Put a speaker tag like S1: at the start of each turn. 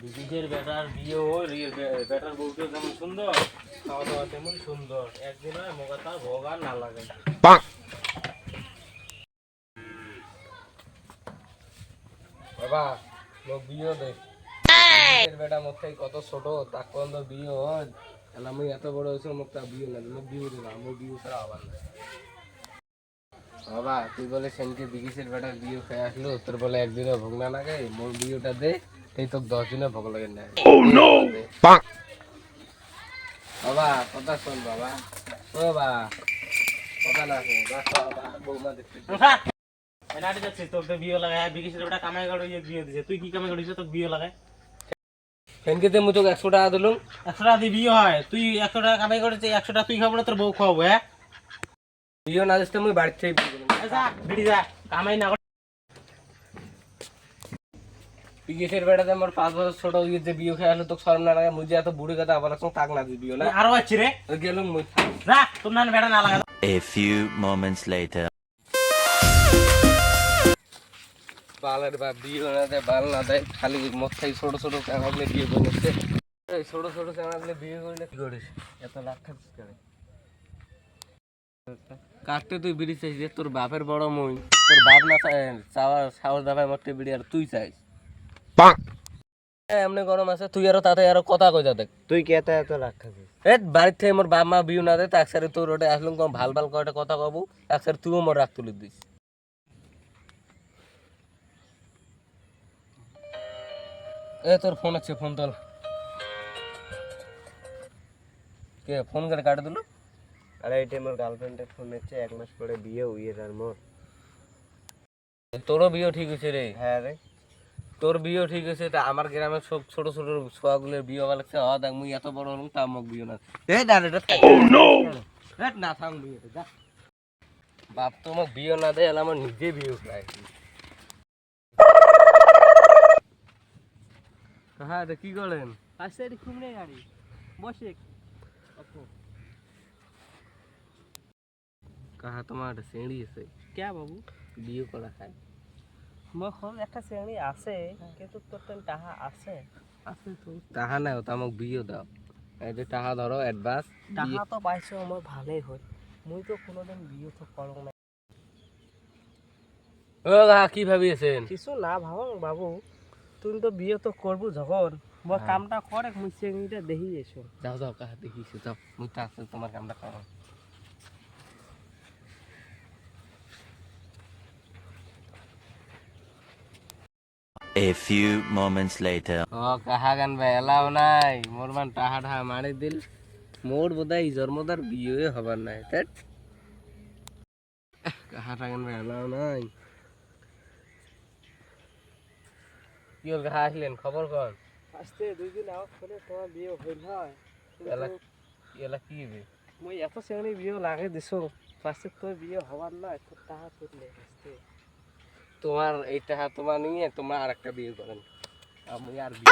S1: বিদেশের বেটার বিয়ে হয়, বেটার বউটা যেমন সুন্দর, খাওয়া দাওয়া তেমন সুন্দর। একদিন হয় মোগা তার ভোগ আর না লাগে। বাবা লোক বিয়ে দেখ, বেটা মোট কত ছোট, তার কোন বিয়ে হয়। আমি এত বড় হয়েছে, মুখ তা বিয়ে না, মুখ বিয়ে দেবা, মুখ বিয়ে ছাড়া আবার না। বাবা তুই বলে সেনকে বিদেশের বেটার বিয়ে খেয়ে আসলো, তোর বলে একদিনে ভোগ না লাগে, মোর বিয়েটা দে, এই তোকে 10 দিনে ভোগ লাগে না। বাবা কথা শোন বাবা, ও বাবা কথা না শোন, বৌমা দেখতে এনাটি যাচ্ছিস, তোর তো বিয়ে লাগায় বিদেশের বেটা কামাই করে বিয়ে দিছে, তুই কি কামাই করিস তোকে বিয়ে লাগায়? ফ্যানকে মুই তোকে 100 টাকা দিলুম, 100 টাকা দিয়ে বিয়ে হয়, তুই 100 টাকা কামাই করেছিস, 100 টাকা তুই খাবো না তোর বউ খাওয়াবো? হ্যাঁ বিয়ে না দিস মুই বাড়ি থেকে বিড়ি যা কামাই না। বিদেশের বেটাতে আমার 5 বছর ছোট যে বিয়ে খেয়ে আসলো, তোকে শরম না লাগে? মুই যে এত বুড়ি কথা আবার তাক না দিস বিয়ে না আরো আছি রে গেলুম মুই যা, তোর না বেটা না লাগা।
S2: A few moments later.
S1: বালের বা বিয়ে না দেয়, বাল না দেয়, খালি মথাই ছোট ছোট কামাইলে বিয়ে করে নিচ্ছে। এই ছোট ছোট কামাইলে বিয়ে করলে কি করিস? এত লাখ খাচ্ছিস কেন? কাটতে তুই বিড়ি চাইছিস, তোর বাপের বড় মই, তোর বাপ না চাওয়া সাহস দাবায় মরতে বিড়ি আর তুই চাইস। এমনি গরম আছে, তুই আরো তাতে আরো কথা কই যাতে
S3: তুই কে এত রাগ খাচ্ছিস?
S1: এ বাড়ির থেকে মোর বাপ মা বিয়ে না দেয়, তাক সারে তোর ওটা আসলাম কম ভাল ভাল কয়টা কথা কব, তাক সারে তুইও মোর রাগ তুলে দিস। এ তোর ফোন আছে, ফোন তোল। কে ফোন করে কাটে দিল?
S3: আরে এটা আমার গার্লফ্রেন্ডের ফোন হচ্ছে, 1 মাস পরে বিয়ে উইয়ের আর মোর।
S1: তোরও বিয়ে ঠিক হয়েছে রে?
S3: হ্যাঁ রে,
S1: তোর বিয়ে ঠিক হয়েছে, তা আমার গ্রামের সব ছোট ছোট ছোয়াগুলোর বিয়ে হওয়া লাগছে। দেখ মুই এত বড় হলাম, তা মোক বিয়ে না। এই ডানেটা না থাম বিয়ে যা। বাপ তো মোক বিয়ে না দেয়, আমার নিজে বিয়ে প্রায়। হ্যাঁ কি করেন?
S4: আসছে ঘুমনে গাড়ি বসে।
S1: কাহা তোমার শ্রেণী আছে
S4: কে বাবু?
S1: বিয়ে করা খায়
S4: মোর একটা শ্রেণী আছে, কিন্তু তোর তো টাহা আছে।
S1: আছে তো টাহা নাই, তো আমাকে বিয়ে দাও। এই যে টাহা ধরো অ্যাডভান্স।
S4: টাহা তো পাইছো আমার ভালোই হয়, মুই তো কোনোদিন বিয়ে তো করো না।
S1: ও কাহা কি ভাবিয়েছেন?
S4: কিছু না ভাবো বাবু, তুমি তো বিয়ে তো করবো যখন, মোর কামটা করে মুই শ্রেণীটা দেখি এসো।
S1: যাও যাও কাহা দেখিস, যাও মুই তো আছে তোমার কামটা করো।
S2: A few moments later.
S1: ও কাহা গান ভাই এলাও নাই, মোর মান টাহা টাহা মারি দিল, মোর বোধহয় জন্মদার বিয়ে হবার নাই। কাহা টাগান ভাই এলাও নাই। কি হল কাহা আসলেন, খবর কর।
S4: আসতে 2 দিন আগে করে তোমার বিয়ে হইল হয়।
S1: এলা কি হবে?
S4: মুই এত শ্রেণী বিয়ে লাগে দিছো, ফার্স্টে তোর বিয়ে হবার না, তোর টাহা তুললে আসতে।
S1: তোমার এই টাহা তোমার নিয়ে তোমার আর একটা বিয়ে করেন, আমি আর বিয়ে